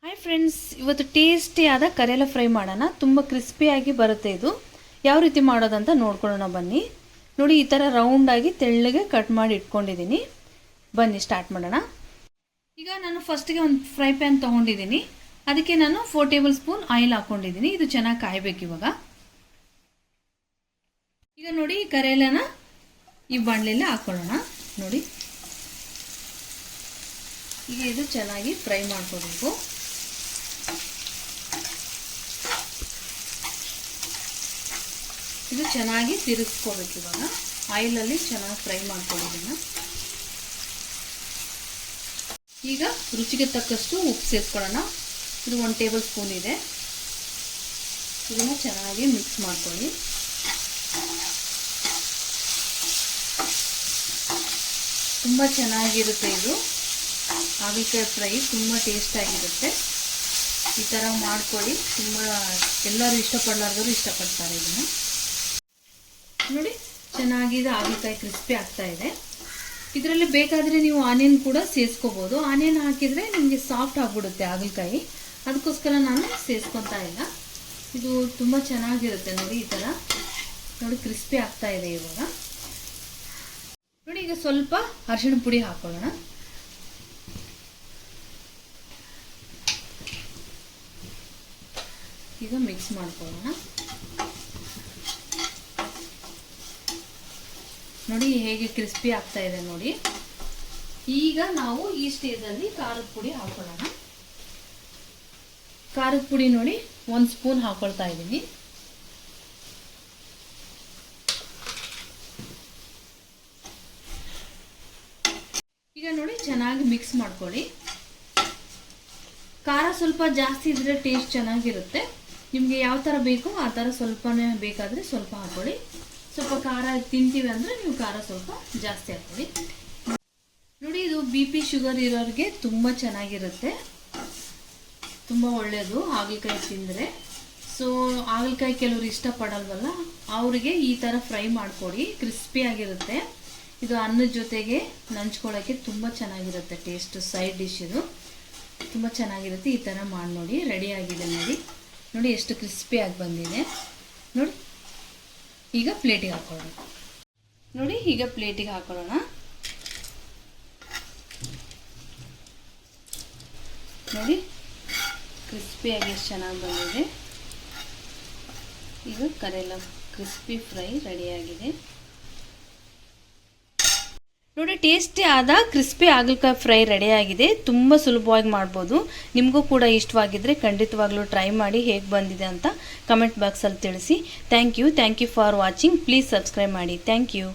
Hi friends, ಇವತ್ತು ಟೇಸ್ಟಿಯಾದ ಕರೆಲ್ಲ fry ಮಾಡೋಣ. ತುಂಬ ಕ್ರಿಸ್ಪಿಯಾಗಿ ಬರುತ್ತೆ. ಇದು ಯಾವ ರೀತಿ ಮಾಡೋದಂತ ನೋಡ್ಕೊಳ್ಳೋಣ ಬನ್ನಿ. ನೋಡಿ, ಈ ಥರ ರೌಂಡಾಗಿ ತೆಳ್ಳಗೆ ಕಟ್ ಮಾಡಿ ಇಟ್ಕೊಂಡಿದ್ದೀನಿ. ಬನ್ನಿ ಸ್ಟಾರ್ಟ್ ಮಾಡೋಣ. ಈಗ ನಾನು ಫಸ್ಟಿಗೆ ಒಂದು ಫ್ರೈ ಪ್ಯಾನ್ ತೊಗೊಂಡಿದ್ದೀನಿ. ಅದಕ್ಕೆ ನಾನು 4 ಟೇಬಲ್ ಸ್ಪೂನ್ ಆಯಿಲ್ ಹಾಕ್ಕೊಂಡಿದ್ದೀನಿ. ಇದು ಚೆನ್ನಾಗಿ ಕಾಯಬೇಕು ಇವಾಗ. ಈಗ ನೋಡಿ, ಈ ಕರೆಲ್ಲನ ಈ ಬಾಣಲೆಯಲ್ಲಿ ಹಾಕ್ಕೊಳ್ಳೋಣ. ನೋಡಿ, ಈಗ ಇದು ಚೆನ್ನಾಗಿ ಫ್ರೈ ಮಾಡ್ಕೋಬೇಕು. ಇದು ಚೆನ್ನಾಗಿ ತಿರುಗಿಸ್ಕೋಬೇಕು. ಇವಾಗ ಆಯಿಲಲ್ಲಿ ಚೆನ್ನಾಗಿ ಫ್ರೈ ಮಾಡ್ಕೊಂಡಿದ್ದೀನಿ. ಈಗ ರುಚಿಗೆ ತಕ್ಕಷ್ಟು ಉಪ್ಪು ಸೇರಿಸ್ಕೊಳ್ಳೋಣ. ಇದು 1 ಟೇಬಲ್ ಸ್ಪೂನ್ ಇದೆ. ಇದನ್ನು ಚೆನ್ನಾಗಿ ಮಿಕ್ಸ್ ಮಾಡ್ಕೊಳ್ಳಿ. ತುಂಬ ಚೆನ್ನಾಗಿರುತ್ತೆ ಇದು ಹಾಗಲಕಾಯಿ ಫ್ರೈ. ತುಂಬ ಟೇಸ್ಟಾಗಿರುತ್ತೆ. ಈ ಥರ ಮಾಡ್ಕೊಳ್ಳಿ. ತುಂಬ ಎಲ್ಲರೂ ಇಷ್ಟಪಡಲಾರ್ದವರು ಇಷ್ಟಪಡ್ತಾರೆ ಇದನ್ನು. ನೋಡಿ, ಚೆನ್ನಾಗಿದೆ. ಹಾಗಲಕಾಯಿ ಕ್ರಿಸ್ಪಿ ಆಗ್ತಾ ಇದೆ. ಇದರಲ್ಲಿ ಬೇಕಾದರೆ ನೀವು ಆನಿಯನ್ ಕೂಡ ಸೇರಿಸ್ಕೋಬೋದು. ಆನಿಯನ್ ಹಾಕಿದರೆ ನಿಮಗೆ ಸಾಫ್ಟ್ ಆಗಿಬಿಡುತ್ತೆ ಹಾಗಲಕಾಯಿ. ಅದಕ್ಕೋಸ್ಕರ ನಾನು ಸೇರಿಸ್ಕೊತಾ ಇಲ್ಲ. ಇದು ತುಂಬ ಚೆನ್ನಾಗಿರುತ್ತೆ. ನೋಡಿ, ಈ ಥರ ನೋಡಿ ಕ್ರಿಸ್ಪಿ ಆಗ್ತಾ ಇದೆ ಇವಾಗ. ನೋಡಿ, ಈಗ ಸ್ವಲ್ಪ ಅರಿಶಿಣ ಪುಡಿ ಹಾಕೊಳ್ಳೋಣ. ಈಗ ಮಿಕ್ಸ್ ಮಾಡ್ಕೊಳ್ಳೋಣ. ನೋಡಿ ಹೇಗೆ ಕ್ರಿಸ್ಪಿ ಆಗ್ತಾ ಇದೆ ನೋಡಿ. ಈಗ ನಾವು ಈ ಸ್ಟೇಜಲ್ಲಿ ಖಾರದ ಪುಡಿ ಹಾಕೊಳ್ಳೋಣ. ಖಾರದ ಪುಡಿ ನೋಡಿ 1 ಸ್ಪೂನ್ ಹಾಕೊಳ್ತಾ ಇದ್ದೀನಿ. ಈಗ ನೋಡಿ ಚೆನ್ನಾಗಿ ಮಿಕ್ಸ್ ಮಾಡ್ಕೊಳ್ಳಿ. ಖಾರ ಸ್ವಲ್ಪ ಜಾಸ್ತಿ ಇದ್ರೆ ಟೇಸ್ಟ್ ಚೆನ್ನಾಗಿರುತ್ತೆ. ನಿಮಗೆ ಯಾವ ಥರ ಬೇಕೋ ಆ ಥರ ಸ್ವಲ್ಪನೇ ಬೇಕಾದರೆ ಸ್ವಲ್ಪ ಹಾಕೊಳ್ಳಿ. ಸ್ವಲ್ಪ ಖಾರ ತಿಂತೀವಿ ಅಂದರೆ ನೀವು ಖಾರ ಸ್ವಲ್ಪ ಜಾಸ್ತಿ ಹಾಕೊಳ್ಳಿ. ನೋಡಿ, ಇದು BP ಶುಗರ್ ಇರೋರಿಗೆ ತುಂಬ ಚೆನ್ನಾಗಿರುತ್ತೆ. ತುಂಬ ಒಳ್ಳೆಯದು ಹಾಗಲಕಾಯಿ ತಿಂದರೆ. ಸೊ ಹಾಗಲಕಾಯಿ ಕೆಲವರು ಇಷ್ಟಪಡಲ್ವಲ್ಲ, ಅವರಿಗೆ ಈ ಥರ ಫ್ರೈ ಮಾಡಿಕೊಡಿ. ಕ್ರಿಸ್ಪಿಯಾಗಿರುತ್ತೆ. ಇದು ಅನ್ನದ ಜೊತೆಗೆ ನಂಚ್ಕೊಳ್ಳೋಕ್ಕೆ ತುಂಬ ಚೆನ್ನಾಗಿರುತ್ತೆ. ಟೇಸ್ಟ್ ಸೈಡ್ ಡಿಶ್ ಇದು ತುಂಬ ಚೆನ್ನಾಗಿರುತ್ತೆ. ಈ ಥರ ಮಾಡಿ ನೋಡಿ. ರೆಡಿಯಾಗಿದೆ ನೋಡಿ. ನೋಡಿ ಎಷ್ಟು ಕ್ರಿಸ್ಪಿಯಾಗಿ ಬಂದಿದೆ ನೋಡಿ. ಈಗ ಪ್ಲೇಟಿಗೆ ಹಾಕೊಳ್ಳೋಣ. ನೋಡಿ, ಈಗ ಪ್ಲೇಟಿಗೆ ಹಾಕೊಳ್ಳೋಣ. ನೋಡಿ ಕ್ರಿಸ್ಪಿಯಾಗಿ ಎಷ್ಟು ಚೆನ್ನಾಗಿ ಬಂದಿದೆ. ಈಗ ಕರೆಲ್ಲ ಕ್ರಿಸ್ಪಿ ಫ್ರೈ ರೆಡಿಯಾಗಿದೆ ನೋಡಿ. ಟೇಸ್ಟಿ ಆದ ಕ್ರಿಸ್ಪಿ ಹಾಗಲಕಾಯಿ ಫ್ರೈ ರೆಡಿಯಾಗಿದೆ. ತುಂಬ ಸುಲಭವಾಗಿ ಮಾಡ್ಬೋದು. ನಿಮಗೂ ಕೂಡ ಇಷ್ಟವಾಗಿದ್ದರೆ ಖಂಡಿತವಾಗ್ಲೂ ಟ್ರೈ ಮಾಡಿ. ಹೇಗೆ ಬಂದಿದೆ ಅಂತ ಕಮೆಂಟ್ ಬಾಕ್ಸಲ್ಲಿ ತಿಳಿಸಿ. Thank you for watching. Please subscribe ಮಾಡಿ. Thank you.